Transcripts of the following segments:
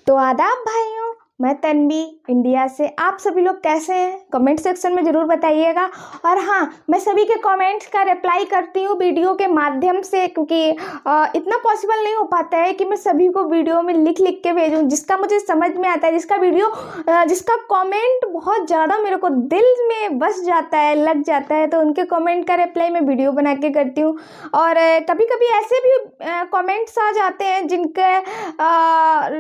तो आदाब भाइयों, मैं तन्वी इंडिया से। आप सभी लोग कैसे हैं? कमेंट सेक्शन में ज़रूर बताइएगा। और हाँ, मैं सभी के कमेंट्स का रिप्लाई करती हूँ वीडियो के माध्यम से, क्योंकि इतना पॉसिबल नहीं हो पाता है कि मैं सभी को वीडियो में लिख लिख के भेजूँ। जिसका मुझे समझ में आता है, जिसका कमेंट बहुत ज़्यादा मेरे को दिल में बस जाता है, लग जाता है, तो उनके कमेंट का रिप्लाई मैं वीडियो बना के करती हूँ। और कभी कभी ऐसे भी कमेंट्स आ जाते हैं जिनके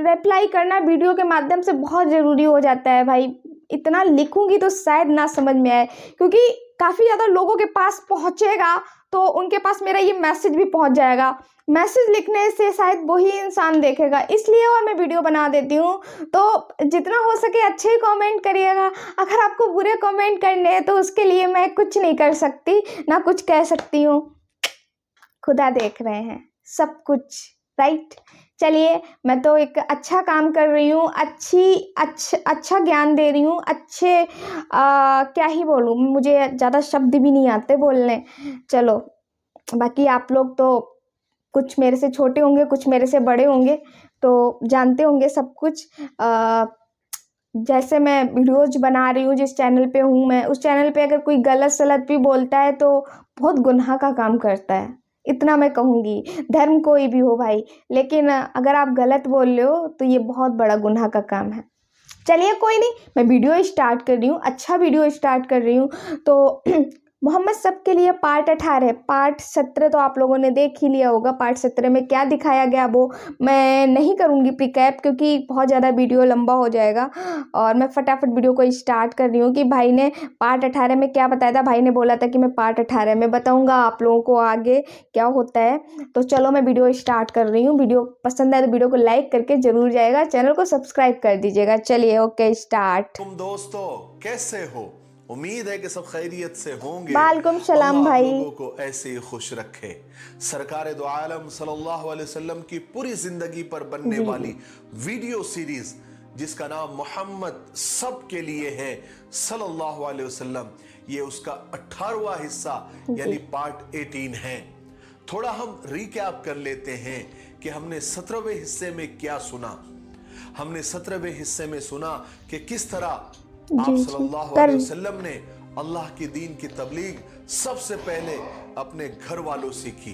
रिप्लाई करना वीडियो के माध्यम से बहुत ज़रूरी हो जाता है। भाई इतना लिखूंगी तो शायद ना समझ में आए, क्योंकि काफ़ी ज़्यादा लोगों के पास पहुंचेगा तो उनके पास मेरा ये मैसेज भी पहुंच जाएगा। मैसेज लिखने से शायद वही इंसान देखेगा, इसलिए और मैं वीडियो बना देती हूँ। तो जितना हो सके अच्छे ही कमेंट करिएगा। अगर आपको बुरे कमेंट करने हैं तो उसके लिए मैं कुछ नहीं कर सकती, ना कुछ कह सकती हूँ। खुदा देख रहे हैं सब कुछ, राइट। चलिए, मैं तो एक अच्छा काम कर रही हूँ, अच्छा ज्ञान दे रही हूँ, क्या ही बोलूँ, मुझे ज़्यादा शब्द भी नहीं आते बोलने। चलो, बाकी आप लोग तो कुछ मेरे से छोटे होंगे, कुछ मेरे से बड़े होंगे, तो जानते होंगे सब कुछ। जैसे मैं वीडियोज बना रही हूँ, जिस चैनल पे हूँ मैं, उस चैनल पे अगर कोई गलत सलत भी बोलता है तो बहुत गुनाह का काम करता है, इतना मैं कहूँगी। धर्म कोई भी हो भाई, लेकिन अगर आप गलत बोल रहे हो तो ये बहुत बड़ा गुनाह का काम है। चलिए कोई नहीं, मैं वीडियो स्टार्ट कर रही हूँ, अच्छा वीडियो स्टार्ट कर रही हूँ। तो मोहम्मद सब के लिए पार्ट 18, पार्ट 17 तो आप लोगों ने देख ही लिया होगा। पार्ट 17 में क्या दिखाया गया वो मैं नहीं करूँगी प्रीकैप, क्योंकि बहुत ज़्यादा वीडियो लंबा हो जाएगा। और मैं फटाफट वीडियो को स्टार्ट कर रही हूँ कि भाई ने पार्ट 18 में क्या बताया था। भाई ने बोला था कि मैं पार्ट 18 में बताऊँगा आप लोगों को आगे क्या होता है। तो चलो मैं वीडियो स्टार्ट कर रही हूँ। वीडियो पसंद आए तो वीडियो को लाइक करके जरूर जाएगा, चैनल को सब्सक्राइब कर दीजिएगा। चलिए ओके, स्टार्ट। तुम दोस्तों कैसे हो? उम्मीद है कि सब खैरियत से होंगे। वालेकुम सलाम अल्लाह आप भाई। लोगों को ऐसे ही खुश रखे। सरकार दो आलम सल्लल्लाहु अलैहि वसल्लम की पूरी जिंदगी पर बनने वाली वीडियो सीरीज जिसका नाम मोहम्मद सब के लिए है सल्लल्लाहु अलैहि वसल्लम, ये उसका 18वां हिस्सा यानी पार्ट 18 है। थोड़ा हम रिकैप कर लेते हैं कि हमने 17वें हिस्से में क्या सुना। हमने 17वें हिस्से में सुना कि किस तरह आप सल्लल्लाहु अलैहि वसल्लम ने अल्लाह के दीन की तबलीग सबसे पहले अपने घर वालों से की,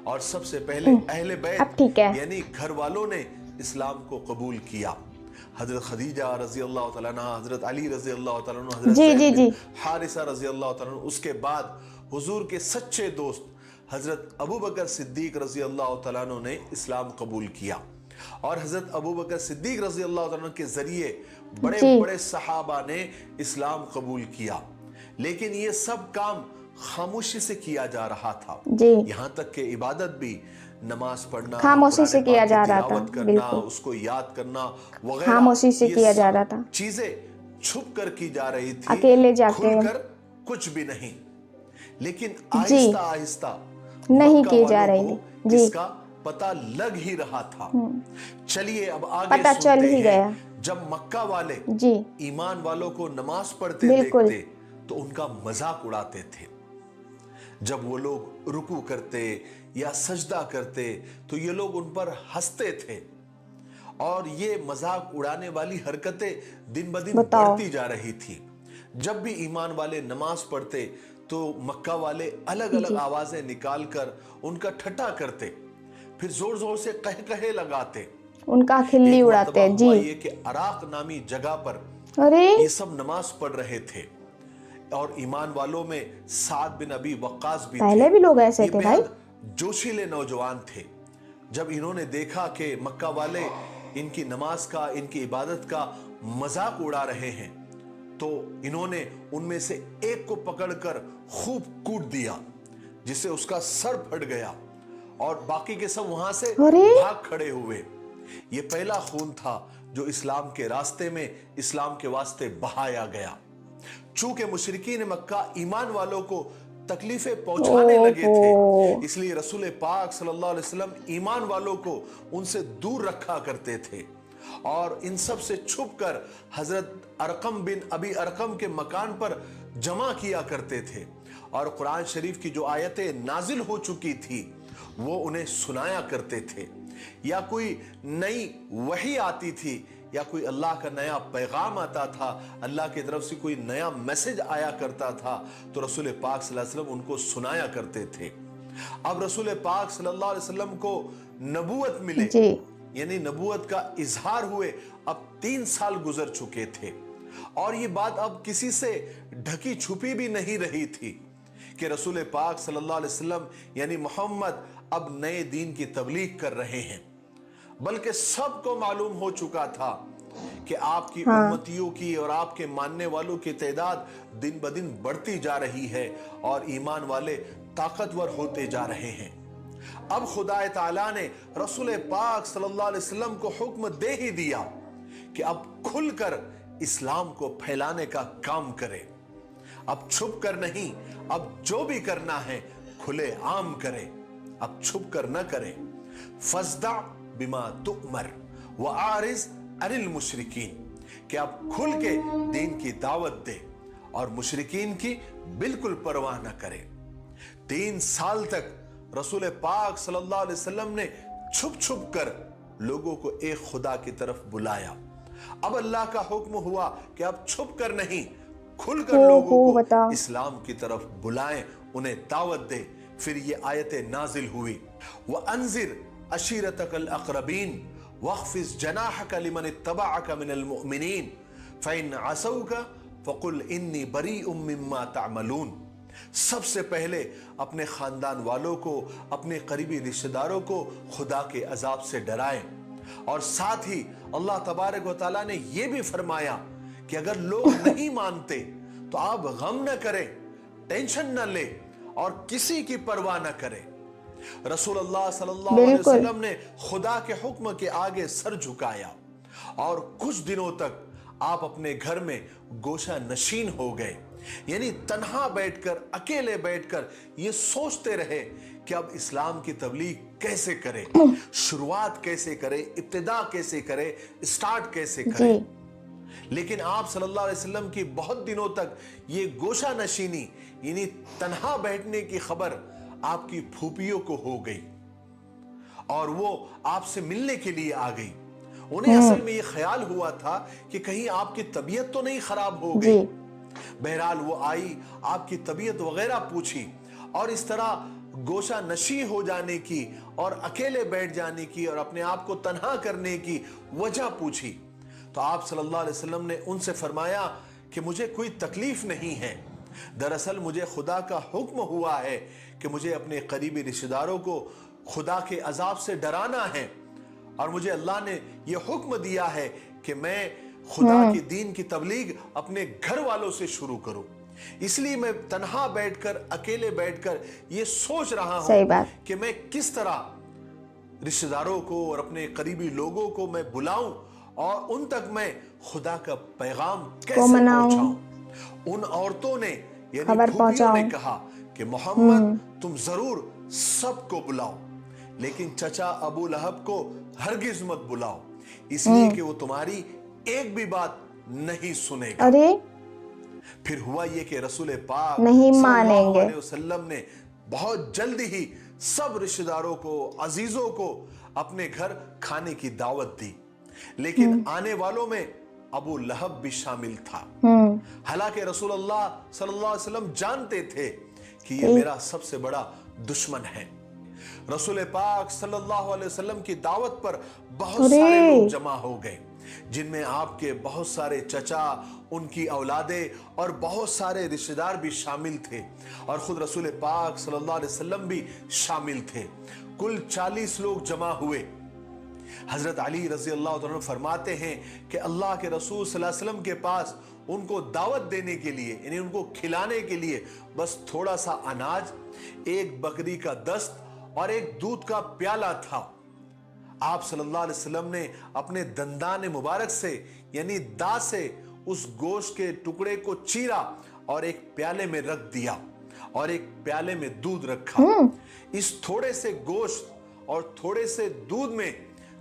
और सबसे पहले अहले बैत यानी घर वालों ने इस्लाम को कबूल किया। हजरत खदीजा रजी अल्लाह तआला अन्हा, हजरत अली रजी अल्लाह तआला अन्हु, हजरत ज़ैद बिन हारिसा रजी अल्लाह तआला अन्हु, उसके बाद हुजूर के सच्चे दोस्त हजरत अबू बकर सिद्दीक रजी अल्लाह तआला अन्हु ने इस्लाम कबूल किया। और हजरत अबू बकर सिद्दीक रजी अल्लाह तआला के जरिए बड़े बड़े सहाबा ने इस्लाम कबूल किया। लेकिन ये सब काम खामोशी से किया जा रहा था, यहाँ तक कि इबादत भी, नमाज पढ़ना खामोशी से किया जा रहा था, करना, उसको याद करना वगैरह, खामोशी से किया जा रहा था। चीजें छुप कर की जा रही थी, अकेले जाके खुलकर कुछ भी नहीं। लेकिन आहिस्ता आहिस्ता नहीं की जा रही थी, इसका पता लग ही रहा था। चलिए अब आगे पता चल ही गया। जब मक्का वाले ईमान वालों को नमाज पढ़ते देखते तो उनका मजाक उड़ाते थे। जब वो लोग रुकू करते या सजदा करते तो ये लोग उन पर हंसते थे, और ये मजाक उड़ाने वाली हरकतें दिन ब दिन बढ़ती जा रही थी। जब भी ईमान वाले नमाज पढ़ते तो मक्का वाले अलग अलग आवाजें निकालकर उनका ठट्ठा करते, फिर जोर जोर से कह कहे लगाते, उनका खिल्ली उड़ाते। जी, ये कि अराक नामी जगह पर ये सब नमाज पढ़ रहे थे, और ईमान वालों में साद बिन अबी वक्कास भी पहले भी लोग ऐसे थे भाई, जोशीले नौजवान थे। जब इन्होंने देखा कि मक्का वाले इनकी नमाज का, इनकी इबादत का मजाक उड़ा रहे हैं, तो इन्होंने उनमें से एक को पकड़कर खूब कूट दिया, जिससे उसका सर फट गया, और बाकी के सब वहां से भाग खड़े हुए। ये पहला खून था जो इस्लाम के रास्ते में, इस्लाम के वास्ते बहाया गया। चूंकि मुशरिकीन मक्का ईमान वालों को तकलीफें पहुंचाने लगे थे, इसलिए रसूल पाक सल्लल्लाहु अलैहि वसल्लम ईमान वालों को उनसे दूर रखा करते थे, और इन सब से छुपकर हजरत अरकम बिन अबी अरकम के मकान पर जमा किया करते थे, और कुरान शरीफ की जो आयतें नाजिल हो चुकी थी वो उन्हें सुनाया करते थे। یا کوئی نئی وحی آتی تھی یا کوئی اللہ کا نیا پیغام آتا تھا، اللہ کی طرف سے کوئی نیا میسج آیا کرتا تھا تو رسول پاک صلی اللہ علیہ وسلم ان کو سنایا کرتے تھے۔ اب رسول پاک صلی اللہ علیہ وسلم کو نبوت ملے، جی یعنی نبوت کا اظہار ہوئے، اب 3 سال گزر چکے تھے، اور یہ بات اب کسی سے ڈھکی چھپی بھی نہیں رہی تھی کہ رسول پاک صلی اللہ علیہ وسلم یعنی محمد اب نئے دین کی تبلیغ کر رہے ہیں، بلکہ سب کو معلوم ہو چکا تھا کہ آپ کی امتیوں کی اور آپ کے ماننے والوں کی تعداد دن بدن بڑھتی جا رہی ہے اور ایمان والے طاقتور ہوتے جا رہے ہیں۔ اب خدا تعالیٰ نے رسول پاک صلی اللہ علیہ وسلم کو حکم دے ہی دیا کہ اب کھل کر اسلام کو پھیلانے کا کام کرے، اب چھپ کر نہیں، اب جو بھی کرنا ہے کھلے عام کرے، اب چھپ کر نہ کرے۔ فَاصْدَعْ بِمَا تُؤْمَرْ وَأَعْرِضْ عَنِ الْمُشْرِكِينَ، کہ اب کھل کے دین کی دعوت دے اور مشرکین کی بالکل پرواہ نہ کرے۔ 3 سال تک رسول پاک صلی اللہ علیہ وسلم نے چھپ چھپ کر لوگوں کو ایک خدا کی طرف بلایا۔ اب اللہ کا حکم ہوا کہ اب چھپ کر نہیں، کھل کر لوگوں کو اسلام کی طرف بلائیں، انہیں دعوت دے۔ پھر یہ آیت نازل ہوئی، وَأَنذِرْ عَشِيرَتَكَ الْأَقْرَبِينَ وَاخْفِضْ جَنَاحَكَ لِمَنِ اتَّبَعَكَ مِنَ الْمُؤْمِنِينَ فَإِنْ عَصَوْكَ فَقُلْ إِنِّي بَرِيءٌ مِّمَّا تَعْمَلُونَ۔ سب سے پہلے اپنے خاندان والوں کو، اپنے قریبی رشتہ داروں کو خدا کے عذاب سے ڈرائیں، اور ساتھ ہی اللہ تبارک و تعالیٰ نے یہ بھی فرمایا کہ اگر لوگ نہیں مانتے تو آپ غم نہ کریں، ٹینشن نہ لے اور کسی کی پرواہ نہ کریں۔ رسول اللہ صلی اللہ علیہ وسلم نے خدا کے حکم کے آگے سر جھکایا اور کچھ دنوں تک آپ اپنے گھر میں گوشہ نشین ہو گئے، یعنی تنہا بیٹھ کر، اکیلے بیٹھ کر یہ سوچتے رہے کہ اب اسلام کی تبلیغ کیسے کرے، شروعات کیسے کرے، ابتدا کیسے کرے، اسٹارٹ کیسے کرے۔ لیکن آپ صلی اللہ علیہ وسلم کی بہت دنوں تک یہ گوشہ نشینی یعنی تنہا بیٹھنے کی خبر آپ کی پھوپھیوں کو ہو گئی اور وہ آپ سے ملنے کے لیے آ گئی۔ انہیں اصل میں یہ خیال ہوا تھا کہ کہیں آپ کی طبیعت تو نہیں خراب ہو گئی۔ بہرحال وہ آئی، آپ کی طبیعت وغیرہ پوچھی، اور اس طرح گوشہ نشیں ہو جانے کی اور اکیلے بیٹھ جانے کی اور اپنے آپ کو تنہا کرنے کی وجہ پوچھی۔ تو آپ صلی اللہ علیہ وسلم نے ان سے فرمایا کہ مجھے کوئی تکلیف نہیں ہے، دراصل مجھے خدا کا حکم ہوا ہے کہ مجھے اپنے قریبی رشتہ داروں کو خدا کے عذاب سے ڈرانا ہے، اور مجھے اللہ نے یہ حکم دیا ہے کہ میں خدا کے دین کی تبلیغ اپنے گھر والوں سے شروع کروں، اس لیے میں تنہا بیٹھ کر، اکیلے بیٹھ کر یہ سوچ رہا ہوں کہ میں کس طرح رشتہ داروں کو اور اپنے قریبی لوگوں کو میں بلاؤں اور ان تک میں خدا کا پیغام کیسے پہنچاؤں۔ ان عورتوں نے یعنی پھوپھیوں نے کہا کہ محمد تم ضرور سب کو بلاؤ، لیکن چچا ابو لہب کو ہرگز مت بلاؤ، اس لیے کہ وہ تمہاری ایک بھی بات نہیں سنے گا۔ پھر ہوا یہ کہ رسول پاک صلی اللہ علیہ وسلم نے بہت جلد ہی سب رشتہ داروں کو، عزیزوں کو اپنے گھر کھانے کی دعوت دی، لیکن آنے والوں میں ابو لہب بھی شامل تھا۔ حالانکہ رسول اللہ صلی اللہ علیہ وسلم جانتے تھے کہ یہ میرا سب سے بڑا دشمن ہے۔ رسول پاک صلی اللہ علیہ وسلم کی دعوت پر بہت سارے لوگ جمع ہو گئے، جن میں آپ کے بہت سارے چچا، ان کی اولادیں اور بہت سارے رشتہ دار بھی شامل تھے، اور خود رسول پاک صلی اللہ علیہ وسلم بھی شامل تھے۔ کل 40 لوگ جمع ہوئے۔ حضرت علی رضی اللہ عنہ فرماتے ہیں کہ اللہ کے رسول صلی اللہ علیہ وسلم کے پاس ان کو دعوت دینے کے لیے یعنی ان کو کھلانے کے لیے بس تھوڑا سا اناج، ایک بکری کا دست اور ایک دودھ کا پیالہ تھا۔ آپ صلی اللہ علیہ وسلم نے اپنے دندان مبارک سے یعنی داں سے اس گوشت کے ٹکڑے کو چیرا اور ایک پیالے میں رکھ دیا اور ایک پیالے میں دودھ رکھا۔ اس تھوڑے سے گوشت اور تھوڑے سے دودھ میں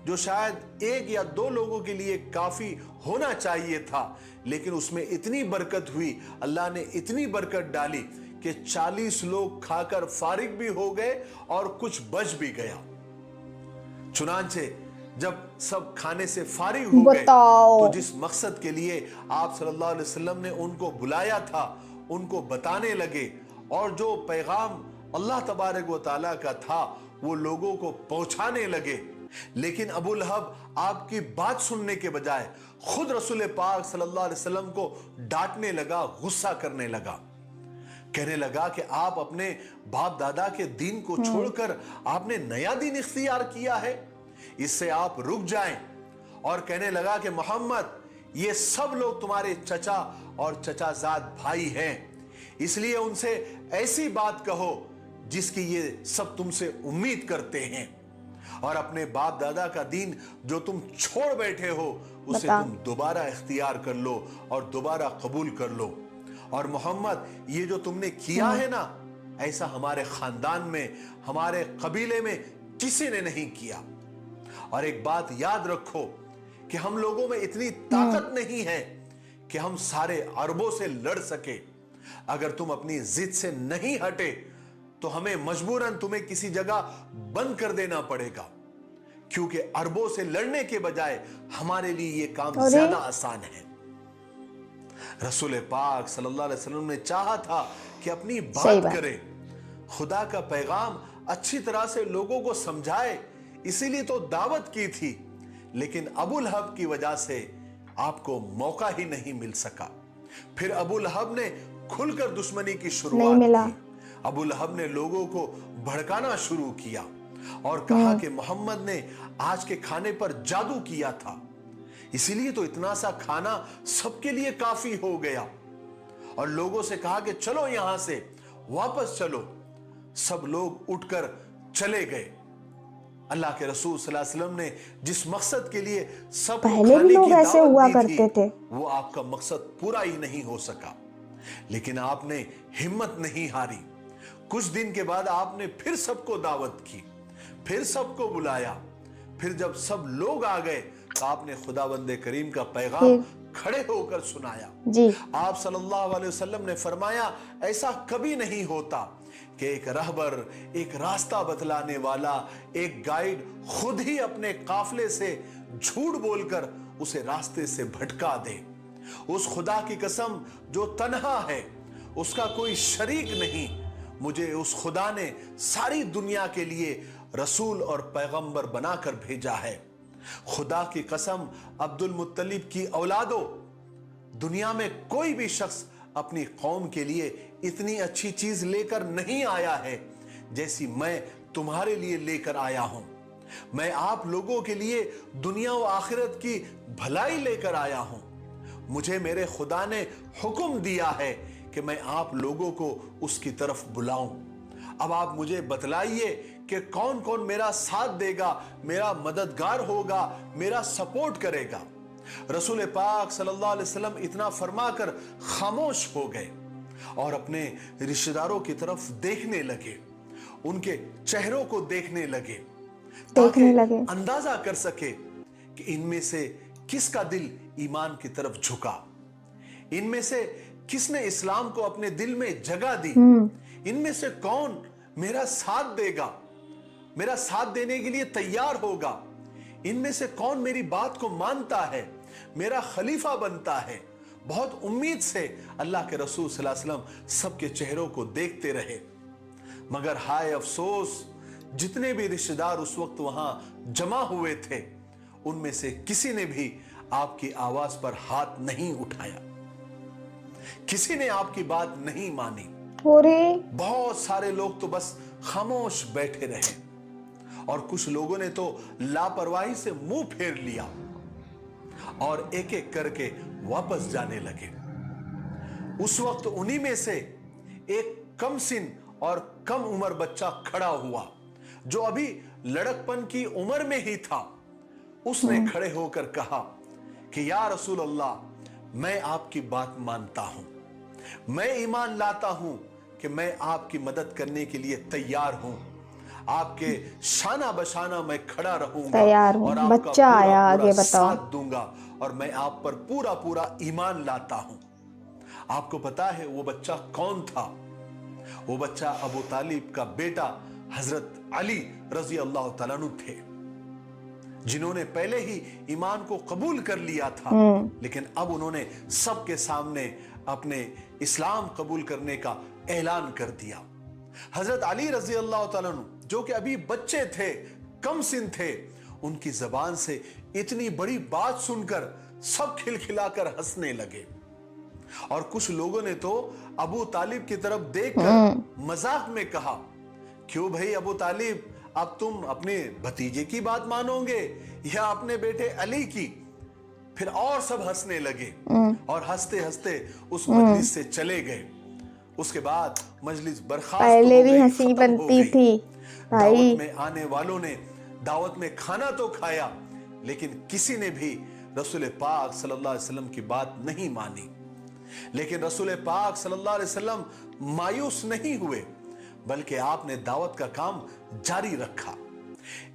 جو شاید 1 یا 2 لوگوں کے لیے کافی ہونا چاہیے تھا، لیکن اس میں اتنی برکت ہوئی، اللہ نے اتنی برکت ڈالی کہ 40 لوگ کھا کر فارغ بھی ہو گئے اور کچھ بچ بھی گیا۔ चुनांचे जब सब खाने से फारिग हो गए बताओ। तो जिस मकसद के लिए आप सल्लल्लाहु अलैहि वसल्लम ने उनको बुलाया था उनको बताने लगे, और जो पैगाम अल्लाह तबारक व तआला का था वो लोगों को पहुंचाने लगे। लेकिन अबू लहब आपकी बात सुनने के बजाय खुद रसूल पाक सल्लल्लाहु अलैहि वसल्लम को डांटने लगा, गुस्सा करने लगा, कहने लगा कि आप अपने बाप दादा के दीन को छोड़कर आपने नया दीन इख्तियार किया है, इससे आप रुक जाएं। और कहने लगा कि मोहम्मद, ये सब लोग तुम्हारे चचा और चचाजाद भाई हैं, इसलिए उनसे ऐसी बात कहो जिसकी ये सब तुमसे उम्मीद करते हैं, और अपने बाप दादा का दीन जो तुम छोड़ बैठे हो उसे तुम दोबारा इख्तियार कर लो और दोबारा कबूल कर लो। और मोहम्मद, ये जो तुमने किया है ना, ऐसा हमारे खानदान में, हमारे कबीले में किसी ने नहीं किया। और एक बात याद रखो कि हम लोगों में इतनी ताकत नहीं है कि हम सारे अरबों से लड़ सके। अगर तुम अपनी जिद से नहीं हटे तो हमें मजबूरन तुम्हें किसी जगह बंद कर देना पड़ेगा, क्योंकि अरबों से लड़ने के बजाय हमारे लिए ये काम ज्यादा आसान है। रसूल पाक सल्लल्लाहु अलैहि वसल्लम ने चाहा था कि अपनी बात करे, खुदा का पैगाम अच्छी तरह से लोगों को समझाए, इसीलिए तो दावत की थी। लेकिन अबू लहब की वजह से आपको मौका ही नहीं मिल सका। फिर अबू लहब ने खुलकर दुश्मनी की शुरुआत की। अबू लहब ने लोगों को भड़काना शुरू किया और कहा कि मोहम्मद ने आज के खाने पर जादू किया था, इसीलिए तो इतना सा खाना सबके लिए काफी हो गया। और लोगों से कहा कि चलो यहां से वापस चलो। सब लोग उठकर चले गए। अल्लाह के रसूल सल्लल्लाहु अलैहि वसल्लम ने जिस मकसद के लिए सब पहले भी लोग ऐसे हुआ करते थे, वो आपका मकसद पूरा ही नहीं हो सका। लेकिन आपने हिम्मत नहीं हारी। कुछ दिन के बाद आपने फिर सबको दावत की, फिर सबको बुलाया। फिर जब सब लोग आ गए तो आपने खुदावंदे करीम का पैगाम खड़े होकर सुनाया। जी। आप सल्लल्लाहु अलैहि वसल्लम ने फरमाया, ऐसा कभी नहीं होता कि एक रहबर, एक रास्ता बतलाने वाला, एक गाइड खुद ही अपने काफिले से झूठ बोलकर उसे रास्ते से भटका दे। उस खुदा की कसम जो तन्हा है, उसका कोई शरीक नहीं, मुझे उस खुदा ने सारी दुनिया के लिए रसूल और पैगंबर बनाकर भेजा है। खुदा की कसम, अब्दुल मुत्तलिब की औलादो, दुनिया में कोई भी शख्स अपनी कौम के लिए इतनी अच्छी चीज लेकर नहीं आया है जैसी मैं तुम्हारे लिए लेकर आया हूं। मैं आप लोगों के लिए दुनिया व आखिरत की भलाई लेकर आया हूं। मुझे मेरे खुदा ने हुक्म दिया है कि मैं आप लोगों को उसकी तरफ बुलाऊं। अब आप मुझे बतलाइए कि कौन कौन मेरा साथ देगा, मेरा मददगार होगा, मेरा सपोर्ट करेगा। रसूल पाक सल्लल्लाहु अलैहि वसल्लम इतना फरमाकर खामोश हो गए और अपने रिश्तेदारों की तरफ देखने लगे, उनके चेहरों को देखने लगे, अंदाजा कर सके कि इनमें से किसका दिल ईमान की तरफ झुका, इनमें से किसने इस्लाम को अपने दिल में जगह दी, इनमें से कौन मेरा साथ देगा, मेरा साथ देने के लिए तैयार होगा, इनमें से कौन मेरी बात को मानता है, मेरा खलीफा बनता है। बहुत उम्मीद से अल्लाह के रसूल सल्लल्लाहु अलैहि वसल्लम सबके चेहरों को देखते रहे, मगर हाय अफसोस, जितने भी रिश्तेदार उस वक्त वहां जमा हुए थे, उनमें से किसी ने भी आपकी आवाज पर हाथ नहीं उठाया, किसी ने आपकी बात नहीं मानी। बहुत सारे लोग तो बस खामोश बैठे रहे और कुछ लोगों ने तो लापरवाही से मुंह फेर लिया और एक एक करके वापस जाने लगे। उस वक्त उन्हीं में से एक कम सिन और कम उम्र बच्चा खड़ा हुआ जो अभी लड़कपन की उम्र में ही था। उसने खड़े होकर कहा कि या रसूल अल्लाह, मैं आपकी बात मानता हूं, मैं ईमान लाता हूं कि मैं आपकी मदद करने के लिए तैयार हूं, आपके शाना बशाना मैं खड़ा रहूंगा और आपका बच्चा आया आगे बताओ, साथ दूंगा और मैं आप पर पूरा पूरा ईमान लाता हूं। आपको पता है वो बच्चा कौन था? वो बच्चा अबू तालिब का बेटा हजरत अली रजी अल्लाह तआला अन्हु थे। जिन्होंने पहले ही ईमान को कबूल कर लिया था, लेकिन अब उन्होंने सबके सामने अपने इस्लाम कबूल करने का ऐलान कर दिया। हजरत अली रजी अल्लाह तआला अन्हु, जो कि अभी बच्चे थे, कम सिन थे, उनकी जबान से इतनी बड़ी बात सुनकर सब खिलखिलाकर हंसने लगे। और कुछ लोगों ने तो अबू तालिब की तरफ देखकर मजाक में कहा, क्यों भाई अबू तालिब, अब तुम अपने भतीजे की बात मानोगे या अपने बेटे अली की? फिर और सब हंसने लगे और हंसते हंसते उस मजलिस से चले गए। उसके बाद मजलिस बर्खास्त पहले हो भी गई, हंसी खत्म हो बनती गई। थी भाई। दावत में आने वालों ने दावत में खाना तो खाया, लेकिन किसी ने भी रसूल पाक सल्लल्लाहु अलैहि वसल्लम की बात नहीं मानी। लेकिन रसूल पाक सल्लल्लाहु अलैहि वसल्लम मायूस नहीं हुए, बल्कि आपने दावत का काम जारी रखा।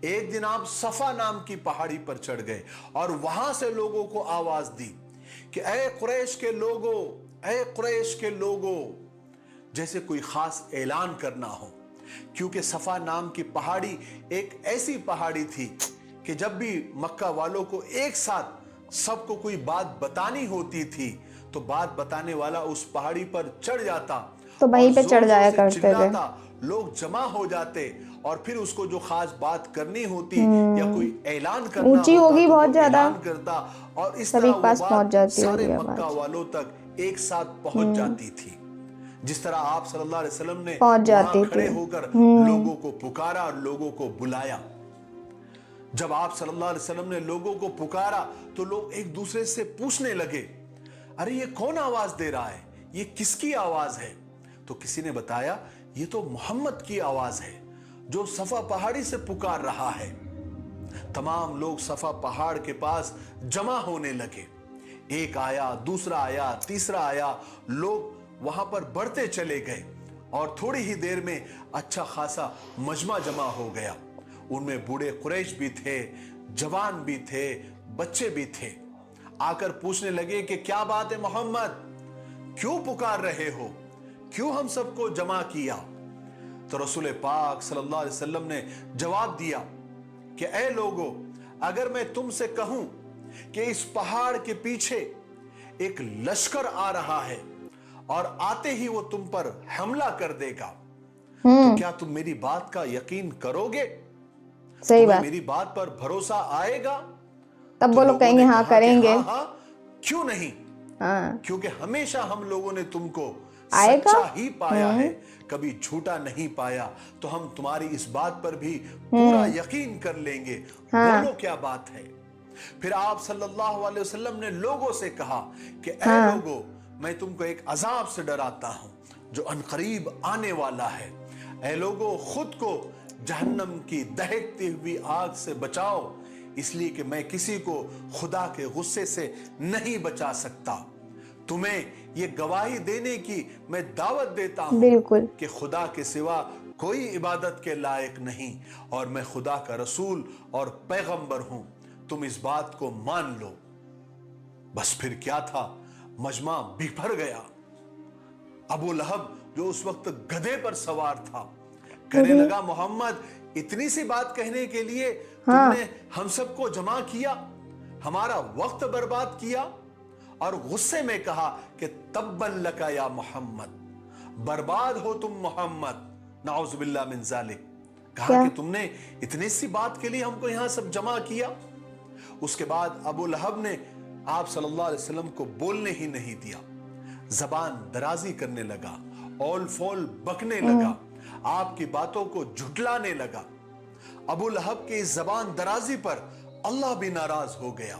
एक दिन आप सफा नाम की पहाड़ी पर चढ़ गए और वहां से लोगों को आवाज दी कि ऐ कुरैश के लोगों, ऐ कुरैश के लोगों, जैसे कोई खास ऐलान करना हो। क्योंकि सफा नाम की पहाड़ी एक ऐसी पहाड़ी थी कि जब भी मक्का वालों को एक साथ सबको कोई बात बतानी होती थी, तो बात बताने वाला उस पहाड़ी पर चढ़ जाता, तो वहीं पे और चढ़ जाया जोर-जोर से करते थे। चिल्लाता, लोग जमा हो जाते और फिर उसको जो खास बात करनी होती या कोई ऐलान करना ऊंची होता होगी तो बहुत वो ज्यादा, ऐलान करता, और इस सभी तरह के वो पास बात पहुंच जाती सारे होगी मक्का आवाज। वालों तक एक साथ पहुंच जाती थी। जिस तरह आप सल्लल्लाहु अलैहि वसल्लम ने पहुंच जाती वहां खड़े थी। होकर लोगों को पुकारा और लोगों को बुलाया। जब आप सल्लल्लाहु अलैहि वसल्लम ने लोगों को पुकारा तो लोग एक दूसरे से पूछने लगे, अरे ये कौन आवाज दे रहा है, ये किसकी आवाज है? तो किसी ने बताया, ये तो मोहम्मद की आवाज है जो सफा पहाड़ी से पुकार रहा है। तमाम लोग सफा पहाड़ के पास जमा होने लगे। एक आया, दूसरा आया, तीसरा आया, लोग वहां पर बढ़ते चले गए और थोड़ी ही देर में अच्छा खासा मजमा जमा हो गया। उनमें बूढ़े कुरैश भी थे, जवान भी थे, बच्चे भी थे। आकर पूछने लगे कि क्या बात है मोहम्मद, क्यों पुकार रहे हो, क्यों हम सबको जमा किया? तो रसूल पाक सल्लल्लाहु अलैहि वसल्लम ने जवाब दिया कि ऐ लोगों, अगर मैं तुमसे कहूं कि इस पहाड़ के पीछे एक लश्कर आ रहा है और आते ही वो तुम पर हमला कर देगा, तो क्या तुम मेरी बात का यकीन करोगे? सही तुम्हें बात। मेरी बात पर भरोसा आएगा? तब तो वो लोग लोगों कहेंगे ने हाँ कहा कि करेंगे। हाँ, क्यों नहीं, हाँ क्योंकि हमेशा हम लोगों ने तुमको आएगा। सच्चा ही पाया है, कभी झूठा नहीं पाया, तो हम तुम्हारी इस बात पर भी पूरा यकीन कर लेंगे। बोलो क्या बात है? फिर आप सल्लल्लाहु अलैहि वसल्लम ने लोगों से कहा कि ऐ लोगों, मैं तुमको एक अजाब से डराता हूं जो अनकरीब आने वाला है। ऐ लोगों, खुद को जहन्नम की दहकती हुई आग से बचाओ, इसलिए कि मैं किसी को खुदा के गुस्से से नहीं बचा सकता। तुम्हें ये गवाही देने की मैं दावत देता हूं बिल्कुल। कि खुदा के सिवा कोई इबादत के लायक नहीं और मैं खुदा का रसूल और पैगंबर हूं। तुम इस बात को मान लो। बस फिर क्या था, मजमा बिखर गया। अबू लहब जो उस वक्त गधे पर सवार था, कहने लगा, मोहम्मद, इतनी सी बात कहने के लिए तुमने हम सबको जमा किया, हमारा वक्त बर्बाद किया? और गुस्से में कहा कि तब्बन लका या मोहम्मद, बर्बाद हो तुम मोहम्मद, नाउज़ बिल्लाह मिन ज़ालिक। कहा कि तुमने इतनी सी बात के लिए हमको यहां सब जमा किया। उसके बाद अबू लहब ने आप सल्लल्लाहु अलैहि वसल्लम को बोलने ही नहीं दिया, जबान दराजी करने लगा, औल फौल बकने लगा, आपकी बातों को झुटलाने लगा। अबू लहब की इस जबान दराजी पर अल्लाह भी नाराज हो गया।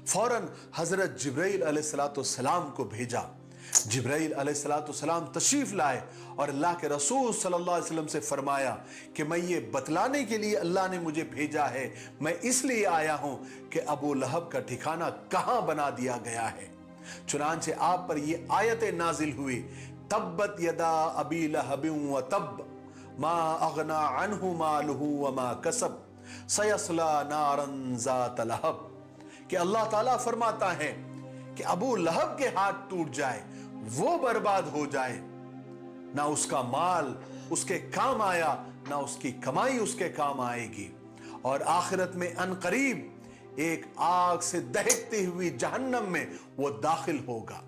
फौरन हजरत जिब्राइल अलैहिस्सलाम को भेजा। जिब्राइल अलैहिस्सलाम तशरीफ लाए और अल्लाह के रसूल सल्लल्लाहु अलैहि वसल्लम से फरमाया कि मैं ये बतलाने के लिए अल्लाह ने मुझे भेजा है, मैं इसलिए आया हूं कि अबू लहब का ठिकाना कहां बना दिया गया है। चुनांचे आप पर ये आयतें नाजिल हुई, तब्बत यदा अबी लहबिन व तब मा अगना अन्हु मालुहु व मा कसब सयस्ला नारन ज़ात लहब। कि अल्लाह ताला फरमाता है कि अबू लहब के हाथ टूट जाए, वो बर्बाद हो जाए, ना उसका माल उसके काम आया, ना उसकी कमाई उसके काम आएगी, और आखिरत में अनकरीब ایک آگ سے دہکتی ہوئی جہنم میں وہ داخل ہوگا۔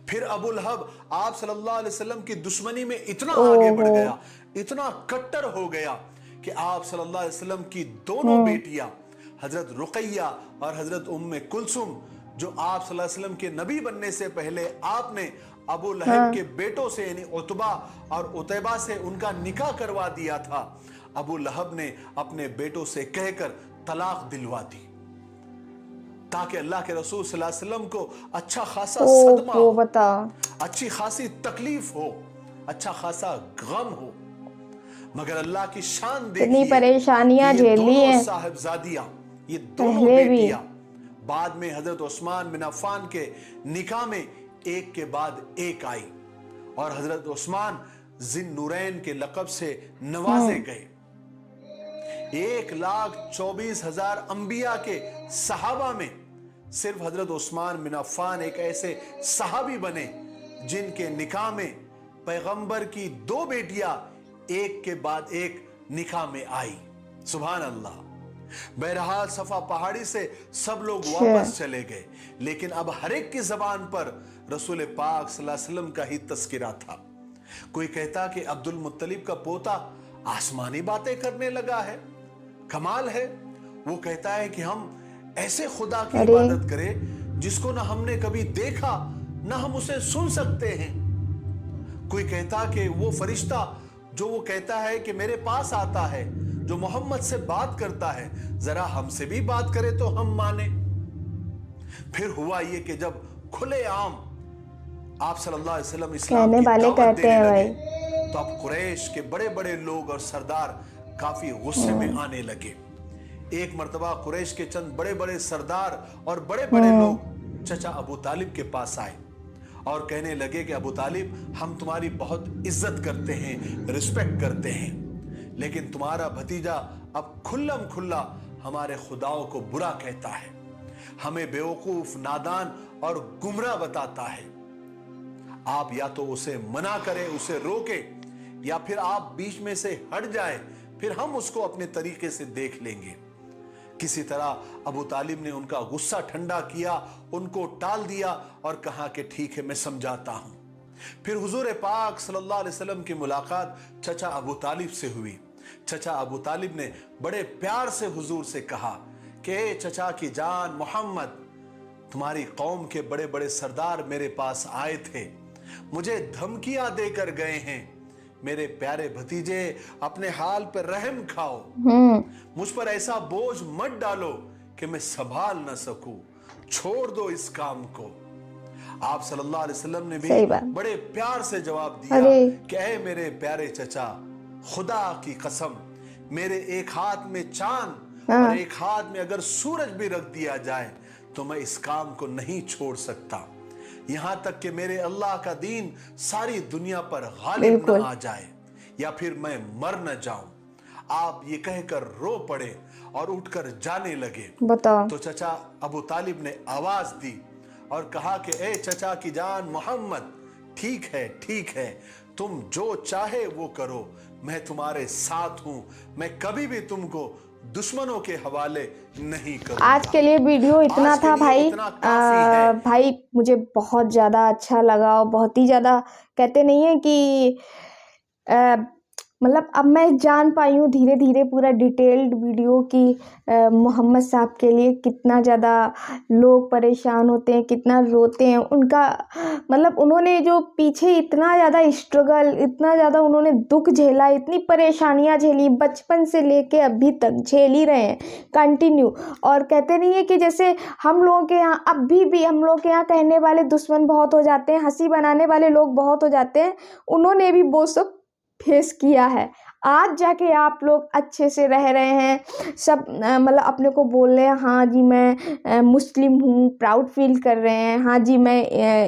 پھر ابو لہب آپ صلی اللہ علیہ وسلم کی دشمنی میں اتنا آگے بڑھ گیا، اتنا کٹر ہو گیا کہ آپ صلی اللہ علیہ وسلم کی دونوں بیٹیاں حضرت رقیہ اور حضرت ام کلثوم، جو آپ صلی اللہ علیہ وسلم کے نبی بننے سے پہلے آپ نے ابو لہب کے بیٹوں سے یعنی عتبہ اور عتیبہ سے ان کا نکاح کروا دیا تھا، ابو لہب نے اپنے بیٹوں سے کہہ کر طلاق دلوا دی تاکہ اللہ کے رسول صلی اللہ علیہ وسلم کو اچھا خاصا صدمہ ہو، اچھی خاصی تکلیف ہو، اچھا خاصا غم ہو۔ مگر اللہ کی شان دیکھیے، پریشانیاں یہ جھیلی دونوں ہیں صاحبزادیاں، یہ دونوں بیٹیاں بعد میں حضرت عثمان بن عفان کے نکاح میں ایک کے بعد ایک آئی اور حضرت عثمان ذی النورین کے لقب سے نوازے گئے۔ 1,24,000 انبیاء کے صحابہ میں صرف حضرت عثمان بن عفان ایک ایسے صحابی بنے جن کے نکاح میں پیغمبر کی 2 بیٹیاں ایک کے بعد ایک نکاح میں آئی۔ سبحان اللہ۔ بہرحال صفا پہاڑی سے سب لوگ واپس چلے گئے، لیکن اب ہر ایک کی زبان پر رسول پاک صلی اللہ علیہ وسلم کا ہی تذکرہ تھا۔ کوئی کہتا کہ عبد المطلب کا پوتا آسمانی باتیں کرنے لگا ہے، کمال ہے۔ وہ کہتا ہے کہ ہم ایسے خدا کی عبادت کریں جس کو نہ ہم نے کبھی دیکھا نہ ہم اسے سن سکتے ہیں۔ کوئی کہتا کہ وہ فرشتہ جو وہ کہتا ہے کہ میرے پاس آتا ہے، جو محمد سے بات کرتا ہے، ذرا ہم سے بھی بات کرے تو ہم مانیں۔ پھر ہوا یہ کہ جب کھلے عام آپ صلی اللہ علیہ وسلم اسلام کی دعوت دینے لگے تو اب قریش کے بڑے بڑے لوگ اور سردار کافی غصے میں آنے لگے۔ ایک مرتبہ قریش کے چند بڑے بڑے سردار اور بڑے بڑے لوگ چچا ابو طالب کے پاس آئے اور کہنے لگے کہ ابو طالب ہم تمہاری بہت عزت کرتے ہیں، رسپیکٹ کرتے ہیں، لیکن تمہارا بھتیجا اب کھلم کھلا ہمارے خداؤں کو برا کہتا ہے، ہمیں بیوقوف، نادان اور گمراہ بتاتا ہے۔ آپ یا تو اسے منع کریں، اسے روکیں، یا پھر آپ بیچ میں سے ہٹ جائیں، پھر ہم اس کو اپنے طریقے سے دیکھ لیں گے۔ کسی طرح ابو طالب نے ان کا غصہ ٹھنڈا کیا، ان کو ٹال دیا اور کہا کہ ٹھیک ہے میں سمجھاتا ہوں۔ پھر حضور پاک صلی اللہ علیہ وسلم کی ملاقات چچا ابو طالب سے ہوئی۔ چچا ابو طالب نے بڑے پیار سے حضور سے کہا کہ اے چچا کی جان محمد، تمہاری قوم کے بڑے بڑے سردار میرے پاس آئے تھے، مجھے دھمکیاں دے کر گئے ہیں، میرے پیارے بھتیجے اپنے حال پر رحم کھاؤ، مجھ پر ایسا بوجھ مت ڈالو کہ میں سنبھال نہ سکوں، چھوڑ دو اس کام کو۔ آپ صلی اللہ علیہ وسلم نے بھی بڑے پیار سے جواب دیا کہ اے میرے پیارے چچا، خدا کی قسم، میرے ایک ہاتھ میں چاند اور ایک ہاتھ میں اگر سورج بھی رکھ دیا جائے تو میں اس کام کو نہیں چھوڑ سکتا، یہاں تک کہ میرے اللہ کا دین ساری دنیا پر غالب نہ آ جائے یا پھر میں مر نہ جاؤں۔ آپ یہ کہہ کر رو پڑے اور اٹھ کر جانے لگے تو چچا ابو طالب نے آواز دی اور کہا کہ اے چچا کی جان محمد، ٹھیک ہے ٹھیک ہے، تم جو چاہے وہ کرو، میں تمہارے ساتھ ہوں، میں کبھی بھی تم کو دشمنوں کے حوالے نہیں کروں۔ آج کے لیے ویڈیو اتنا تھا بھائی، بھائی مجھے بہت زیادہ اچھا لگا اور بہت ہی زیادہ کہتے نہیں ہیں کہ مطلب اب میں جان پائی ہوں دھیرے دھیرے پورا ڈیٹیلڈ ویڈیو کی محمد صاحب کے لیے کتنا زیادہ لوگ پریشان ہوتے ہیں، کتنا روتے ہیں، ان کا مطلب انہوں نے جو پیچھے اتنا زیادہ اسٹرگل، اتنا زیادہ انہوں نے دکھ جھیلا، اتنی پریشانیاں جھیلی، بچپن سے لے کے ابھی تک جھیل ہی رہے ہیں کنٹینیو۔ اور کہتے نہیں ہیں کہ جیسے ہم لوگوں کے یہاں اب بھی ہم لوگ کے یہاں کہنے والے دشمن بہت ہو جاتے ہیں، ہنسی بنانے والے لوگ بہت ہو جاتے ہیں، انہوں نے بھی وہ سب فیس کیا ہے۔ آج جا کے آپ لوگ اچھے سے رہ رہے ہیں، سب مطلب اپنے کو بول رہے ہیں ہاں جی میں مسلم ہوں، پراؤڈ فیل کر رہے ہیں، ہاں جی میں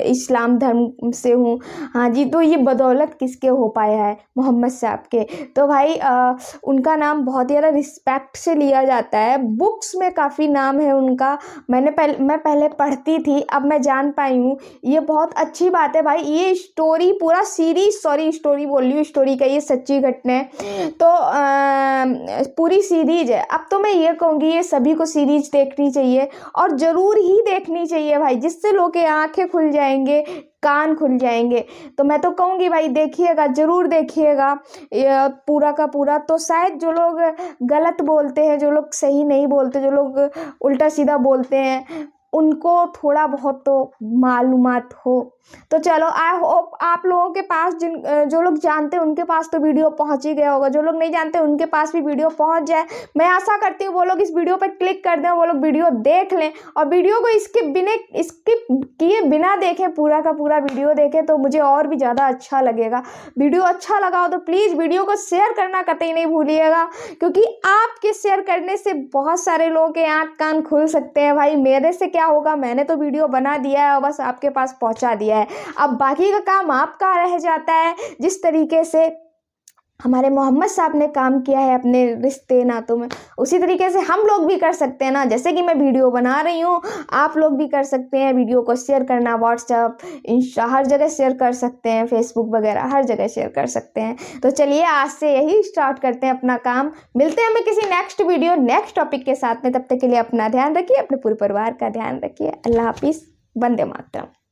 اسلام دھرم سے ہوں، ہاں جی، تو یہ بدولت کس کے ہو پایا ہے؟ محمد صاحب کے۔ تو بھائی ان کا نام بہت زیادہ رسپیکٹ سے لیا جاتا ہے، بکس میں کافی نام ہے ان کا، میں پہلے پڑھتی تھی، اب میں جان پائی ہوں، یہ بہت اچھی بات ہے بھائی۔ یہ اسٹوری پورا سیریز، سوری اسٹوری بول رہی ہوں، اسٹوری کا یہ سچی گھٹنا ہے، तो पूरी सीरीज है। अब तो मैं ये कहूँगी ये सभी को सीरीज देखनी चाहिए और ज़रूर ही देखनी चाहिए भाई, जिससे लोगों की आंखें खुल जाएंगे, कान खुल जाएंगे। तो मैं तो कहूँगी भाई देखिएगा, ज़रूर देखिएगा ये पूरा का पूरा। तो शायद जो लोग गलत बोलते हैं, जो लोग सही नहीं बोलते, जो लोग उल्टा सीधा बोलते हैं, उनको थोड़ा बहुत तो मालूमात हो। तो चलो, आई होप आप लोगों के पास जो लोग जानते हैं उनके पास तो वीडियो पहुंच ही गया होगा, जो लोग नहीं जानते उनके पास भी वीडियो पहुंच जाए। मैं आशा करती हूँ वो लोग इस वीडियो पर क्लिक कर दें, वो लोग वीडियो देख लें और वीडियो को स्किप किए बिना देखें, पूरा का पूरा वीडियो देखें तो मुझे और भी ज़्यादा अच्छा लगेगा। वीडियो अच्छा लगा हो तो प्लीज़ वीडियो को शेयर करना कतई नहीं भूलिएगा, क्योंकि आपके शेयर करने से बहुत सारे लोगों के आँख कान खुल सकते हैं भाई। मेरे से क्या होगा, मैंने तो वीडियो बना दिया है और बस आपके पास पहुंचा दिया है। अब बाकी का काम आपका रह जाता है। जिस तरीके से हमारे मोहम्मद साहब ने काम किया है अपने रिश्ते नातों में, उसी तरीके से हम लोग भी कर सकते हैं ना। जैसे कि मैं वीडियो बना रही हूँ, आप लोग भी कर सकते हैं। वीडियो को शेयर करना, व्हाट्सएप, इंस्टा, हर जगह शेयर कर सकते हैं, फेसबुक वगैरह हर जगह शेयर कर सकते हैं। तो चलिए आज से यही स्टार्ट करते हैं अपना काम। मिलते हैं हमें किसी नेक्स्ट वीडियो, नेक्स्ट टॉपिक के साथ में। तब तक के लिए अपना ध्यान रखिए, अपने पूरे परिवार का ध्यान रखिए। अल्लाह हाफिज़, वंदे मातरम।